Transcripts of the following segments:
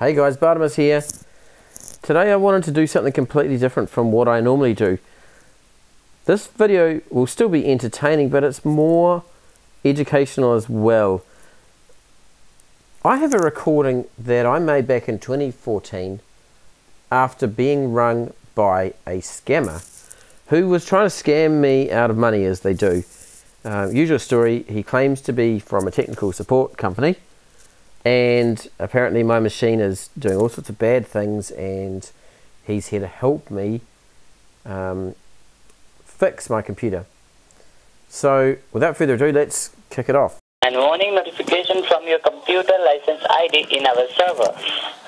Hey guys, Bartemis here. Today I wanted to do something completely different from what I normally do. This video will still be entertaining, but it's more educational as well. I have a recording that I made back in 2014 after being rung by a scammer who was trying to scam me out of money, as they do. Usual story, he claims to be from a technical support company, and apparently my machine is doing all sorts of bad things, and he's here to help me fix my computer. So without further ado, let's kick it off. And warning notification from your computer license ID in our server,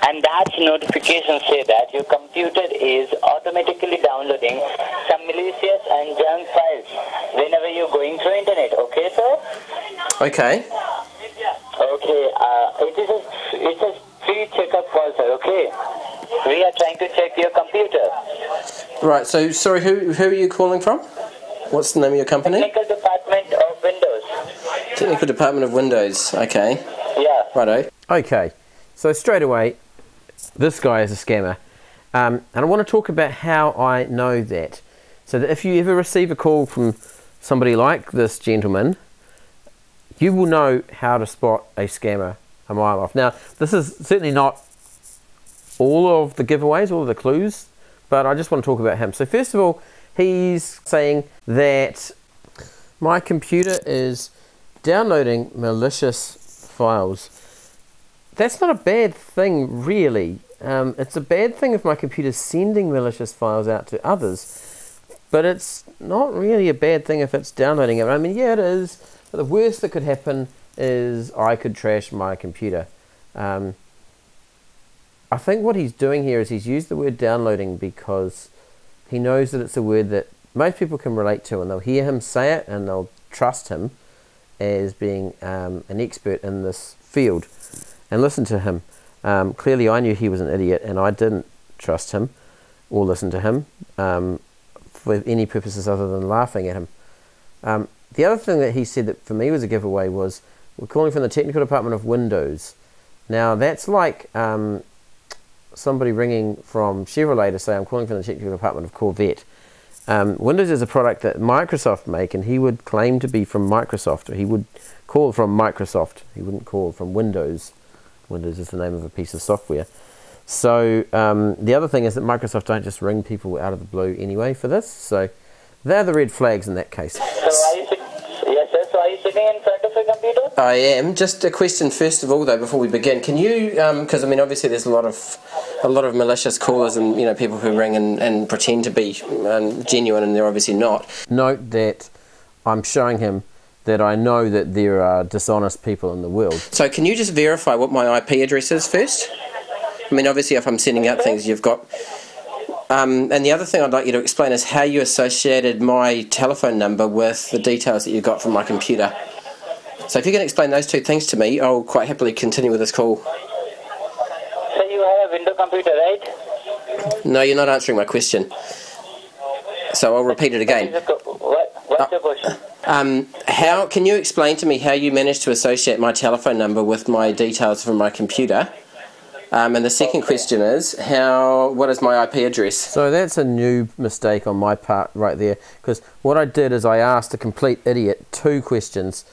and that notification say that your computer is automatically downloading some malicious and junk files whenever you're going through internet. Okay, sir? Okay. Okay, it's a free checkup call, sir. Okay, we are trying to check your computer. Right, so sorry, who are you calling from? What's the name of your company? Technical department of Windows. Technical Department of Windows, okay. Yeah. Righto. Okay, so straight away, this guy is a scammer. And I want to talk about how I know that. So that if you ever receive a call from somebody like this gentleman, you will know how to spot a scammer a mile off. Now, this is certainly not all of the giveaways, all of the clues, but I just want to talk about him. So first of all, he's saying that my computer is downloading malicious files. That's not a bad thing, really. It's a bad thing if my computer's sending malicious files out to others, but it's not really a bad thing if it's downloading it. I mean, yeah, it is, but the worst that could happen is I could trash my computer. I think what he's doing here is he's used the word downloading because he knows that it's a word that most people can relate to, and they'll hear him say it and they'll trust him as being an expert in this field and listen to him. Clearly I knew he was an idiot, and I didn't trust him or listen to him for any purposes other than laughing at him. The other thing that he said that for me was a giveaway was, we're calling from the Technical Department of Windows. Now that's like somebody ringing from Chevrolet to say, I'm calling from the Technical Department of Corvette. Windows is a product that Microsoft make, and he would claim to be from Microsoft, or he would call from Microsoft. He wouldn't call from Windows. Windows is the name of a piece of software. So the other thing is that Microsoft don't just ring people out of the blue anyway for this. So they're the red flags in that case. So are you sitting in front of a computer? I am. Just a question first of all, though, before we begin. Can you, because I mean, obviously there's a lot of malicious callers, and you know, people who ring and pretend to be genuine, and they're obviously not. Note that I'm showing him that I know that there are dishonest people in the world. So can you just verify what my IP address is first? I mean, obviously if I'm sending out things, you've got... and the other thing I'd like you to explain is how you associated my telephone number with the details that you got from my computer. So if you can explain those two things to me, I'll quite happily continue with this call. So you have a Windows computer, right? No, you're not answering my question. So I'll repeat it again. What's your question? How can you explain to me how you managed to associate my telephone number with my details from my computer? And the second question is, what is my IP address? So that's a new mistake on my part right there, because what I did is I asked a complete idiot 2 questions.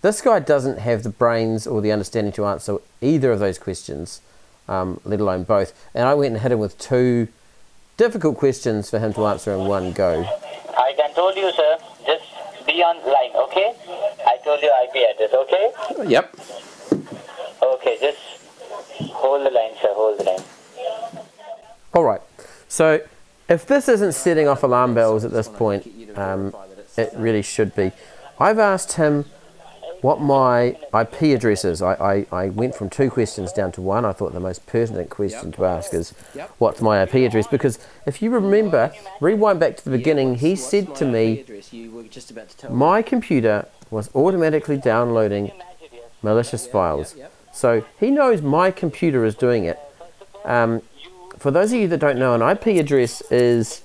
This guy doesn't have the brains or the understanding to answer either of those questions, let alone both. And I went and hit him with 2 difficult questions for him to answer in one go. I can told you, sir, just be on line, okay? I told you IP address, okay? Yep. Okay, just hold the line, sir, hold the line. Alright, so if this isn't setting off alarm bells at this point, it really should be. I've asked him what my IP address is. I went from 2 questions down to 1. I thought the most pertinent question to ask is, what's my IP address? Because if you remember, rewind back to the beginning, he said to me, my computer was automatically downloading malicious files. So he knows my computer is doing it. For those of you that don't know, an IP address is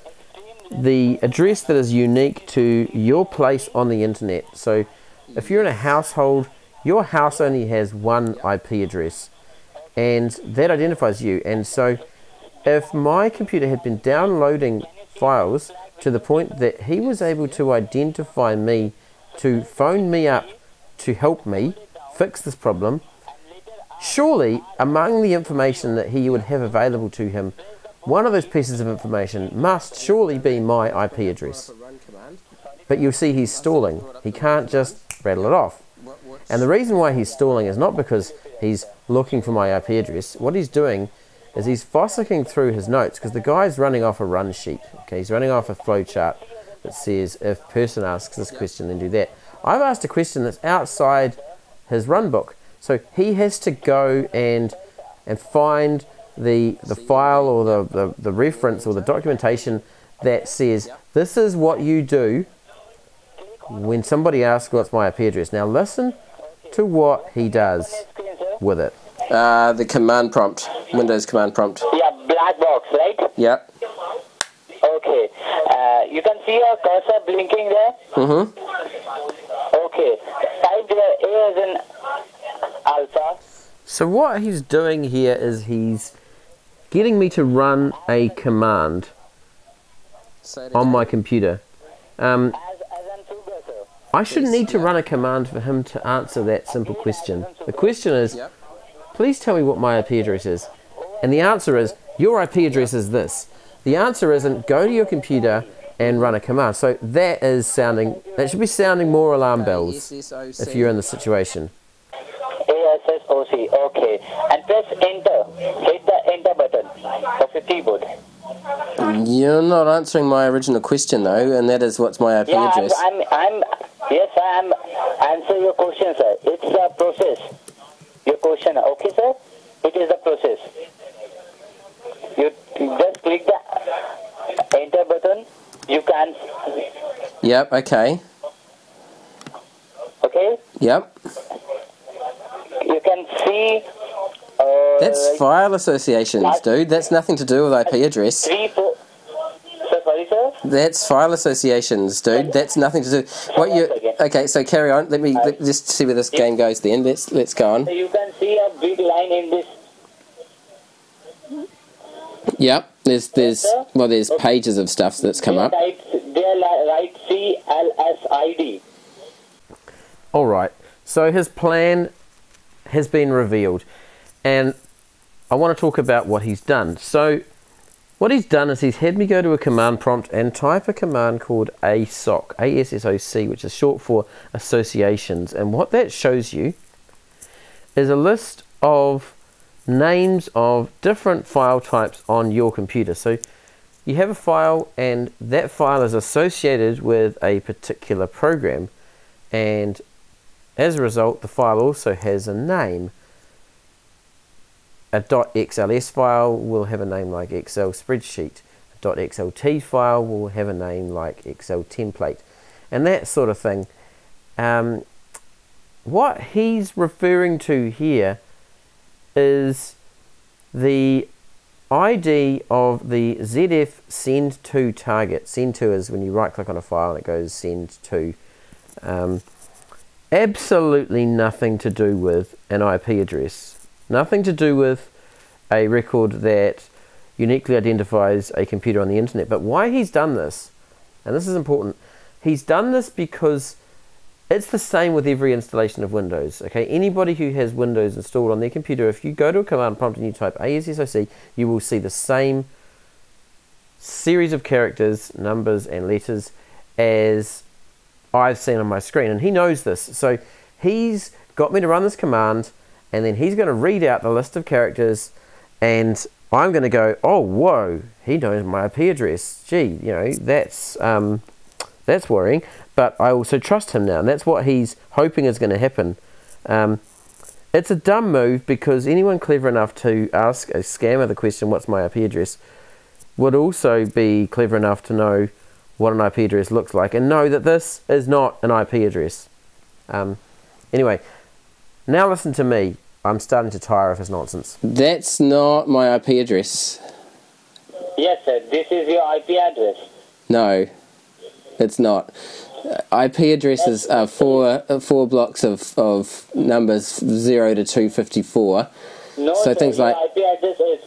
the address that is unique to your place on the internet. So if you're in a household, your house only has one IP address, and that identifies you. And so if my computer had been downloading files to the point that he was able to identify me, to phone me up to help me fix this problem, surely among the information that he would have available to him, one of those pieces of information must surely be my IP address. But you'll see he's stalling. He can't just rattle it off. And the reason why he's stalling is not because he's looking for my IP address. What he's doing is he's fossicking through his notes, because the guy's running off a run sheet. Okay, he's running off a flow chart that says if person asks this question, then do that. I've asked a question that's outside his run book, so he has to go and find the file or the reference or the documentation that says this is what you do when somebody asks what's my IP address. Now listen to what he does with it. The command prompt, Windows command prompt. Yeah, black box, right? Yep. Okay. You can see your cursor blinking there? Mm-hmm. Okay. Type there A as in alpha. So what he's doing here is he's getting me to run a command on my computer. As in progressor. I shouldn't need to run a command for him to answer that simple question. The question is, please tell me what my IP address is. And the answer is, your IP address is this. The answer isn't, go to your computer and run a command. So that should be sounding more alarm bells if you're in the situation. ASSOC, okay. And press enter. Hit the enter button of your keyboard. You're not answering my original question though, and that is what's my IP address. Yes, I'm answering your question, sir. It's a process. Your question, okay, sir? It is a process. You just click the enter button. You can. Yep. Okay. Okay. Yep. You can see. That's file associations, dude. That's nothing to do with IP address. 3, 4. So sorry, sir. That's file associations, dude. That's nothing to do. What you? Okay, so carry on. Let's just see where this game goes. Then let's go on. So you can see a big line in this. Yep. There's pages of stuff that's come up. There write CLSID. All right. So his plan has been revealed, and I want to talk about what he's done. So what he's done is he's had me go to a command prompt and type a command called ASSOC, A-S-S-O-C, which is short for associations. And what that shows you is a list of names of different file types on your computer. So you have a file, and that file is associated with a particular program, and as a result the file also has a name. A .xls file will have a name like Excel spreadsheet. A .xlt file will have a name like Excel template, and that sort of thing. What he's referring to here is the ID of the ZF send to target. Send to is when you right click on a file and it goes send to. Absolutely nothing to do with an IP address. Nothing to do with a record that uniquely identifies a computer on the internet. But why he's done this, and this is important, he's done this because it's the same with every installation of Windows. Okay, anybody who has Windows installed on their computer, if you go to a command prompt and you type ASSOC, you will see the same series of characters, numbers and letters as I've seen on my screen, and he knows this. So he's got me to run this command, and then he's going to read out the list of characters, and I'm going to go, oh whoa, he knows my IP address. Gee, you know, that's worrying. But I also trust him now, and that's what he's hoping is going to happen. It's a dumb move, because anyone clever enough to ask a scammer the question, what's my IP address, would also be clever enough to know what an IP address looks like, and know that this is not an IP address. Anyway, now listen to me. I'm starting to tire of his nonsense. That's not my IP address. Yes, sir. This is your IP address. No, it's not. IP addresses are four blocks of numbers 0 to 254. No, So sir, things your like IP address is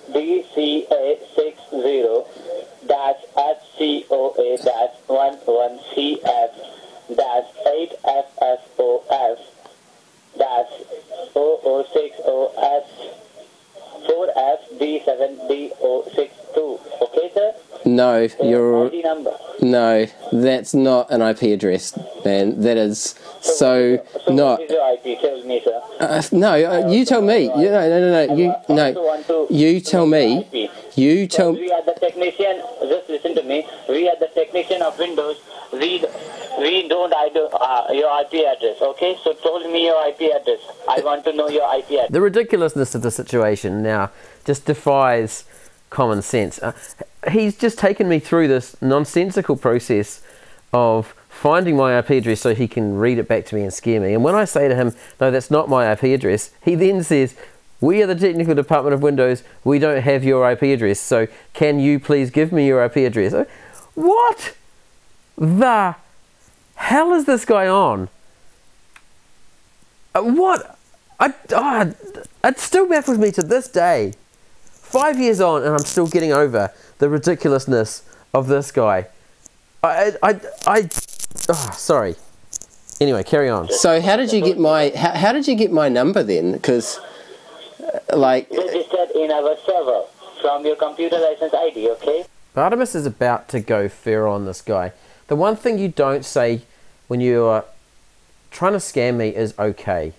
888-DCA600-111CF-006OS4FD7D062. Okay, sir? no, you're ID number. no, that's not an IP address, man. That is so not. What is your IP? Tell me, sir. No, you tell me. You, no. You no. You tell me. You tell. We are the technician. Just listen to me. We are the technician of Windows. We don't your IP address. Okay, so tell me your IP address. I want to know your IP address. The ridiculousness of the situation now just defies common sense. He's just taken me through this nonsensical process of finding my IP address so he can read it back to me and scare me. And when I say to him, no, that's not my IP address, he then says, we are the technical department of Windows, we don't have your IP address, so can you please give me your IP address? What the hell is this guy on? What? It still baffles me to this day. 5 years on, and I'm still getting over the ridiculousness of this guy. Sorry. Anyway, carry on. So how did you get my how did you get my number then? Because like Registered in our server from your computer license ID. Okay. Bartemis is about to go feral on this guy. The one thing you don't say when you are trying to scam me is okay.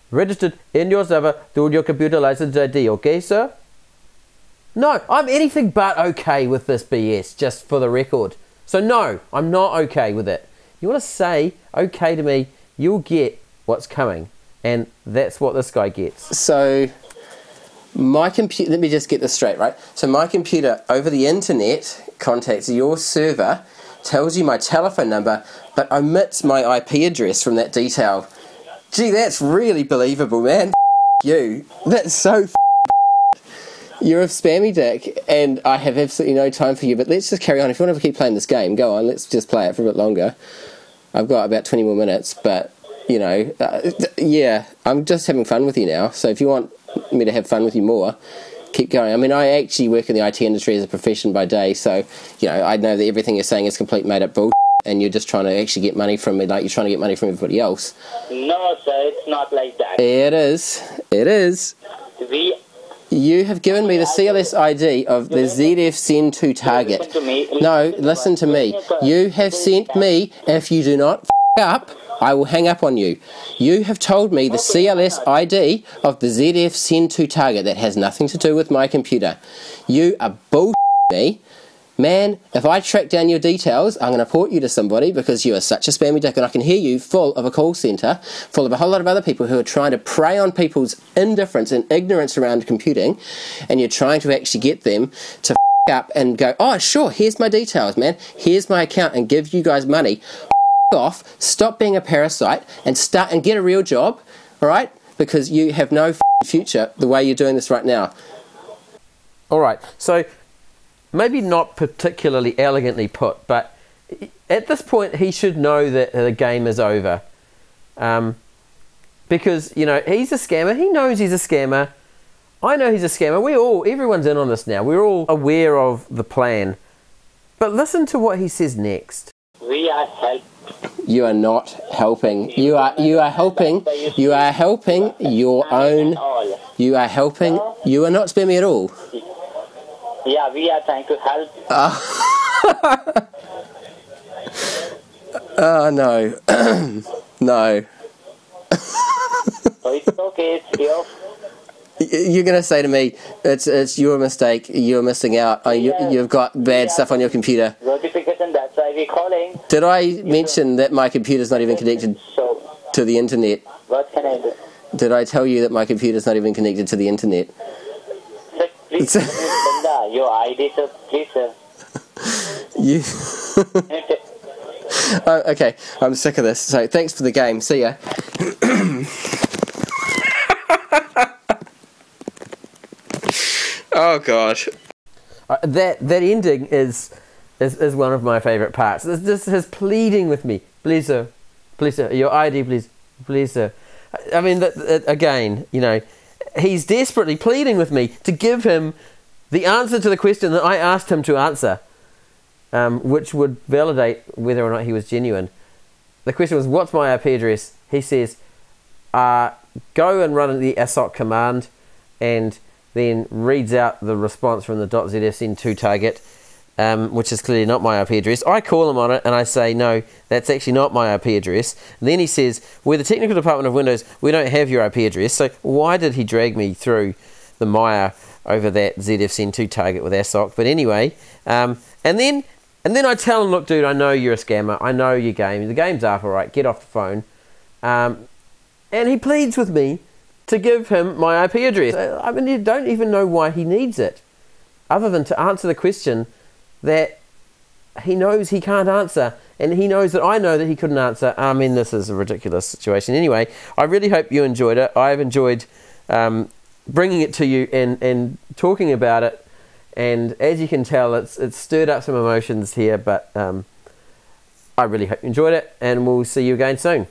Registered in your server through your computer license ID. Okay, sir? No, I'm anything but okay with this BS, just for the record. So no, I'm not okay with it. You want to say okay to me, you'll get what's coming. And that's what this guy gets. so my computer. Let me just get this straight, right? So my computer over the internet contacts your server, tells you my telephone number, but omits my IP address from that detail. Gee, that's really believable, man. You. That's so. You're a spammy dick, and I have absolutely no time for you, but let's just carry on. If you want to keep playing this game, go on, let's just play it for a bit longer. I've got about 20 more minutes, but, you know, yeah, I'm just having fun with you now, so if you want me to have fun with you more, keep going. I mean, I actually work in the IT industry as a profession by day, so, you know, I know that everything you're saying is complete made-up bullshit, and you're just trying to actually get money from me like you're trying to get money from everybody else. No, sir, it's not like that. It is. It is. You have given me the CLS ID of the ZF Send to target. No, listen to me. You have sent me, if you do not up, I will hang up on you. You have told me the CLS ID of the ZF Send to target. That has nothing to do with my computer. You are bullshitting me. Man, if I track down your details, I'm going to port you to somebody because you are such a spammy dick, and I can hear you full of a call centre, full of a whole lot of other people who are trying to prey on people's indifference and ignorance around computing, and you're trying to actually get them to up and go, oh, sure, here's my details, man. Here's my account, and give you guys money. Off, stop being a parasite, and start and get a real job, all right? Because you have no future the way you're doing this right now. All right, so maybe not particularly elegantly put, but at this point he should know that the game is over. Because, you know, he's a scammer. He knows he's a scammer. I know he's a scammer. Everyone's in on this now. We're all aware of the plan. But listen to what he says next. We are helping. You are not helping. You are helping. You are helping your own. You are helping. You are not spammy at all. Yeah, we are trying to help. Oh, no. No. So it's okay, it's your... You're going to say to me, it's your mistake, you're missing out, you've got bad stuff on your computer. Notification, that's why we're calling. Did I mention that my computer's not even connected to the internet? What can I do? Did I tell you that my computer's not even connected to the internet? Sir, please, your ID, sir, please, sir. You... Oh, okay, I'm sick of this, so thanks for the game, see ya. Oh gosh. That ending is one of my favourite parts. This his pleading with me. Please sir, your ID please, sir. I mean, again, you know, he's desperately pleading with me to give him the answer to the question that I asked him to answer, which would validate whether or not he was genuine. The question was, what's my IP address? He says, go and run the ASOC command, and then reads out the response from the .zfsend2 target, which is clearly not my IP address. I call him on it and I say, no, that's actually not my IP address. And then he says, we're the technical department of Windows, we don't have your IP address. So why did he drag me through the mire over that ZFSend2 target with ASOC? But anyway, and then I tell him, look, dude, I know you're a scammer. I know your game. The game's up, all right. Get off the phone. And he pleads with me to give him my IP address. I mean, you don't even know why he needs it, other than to answer the question that he knows he can't answer, and he knows that I know that he couldn't answer. I mean, this is a ridiculous situation. Anyway, I really hope you enjoyed it. I've enjoyed bringing it to you and talking about it. And as you can tell, it's stirred up some emotions here, but I really hope you enjoyed it, and we'll see you again soon.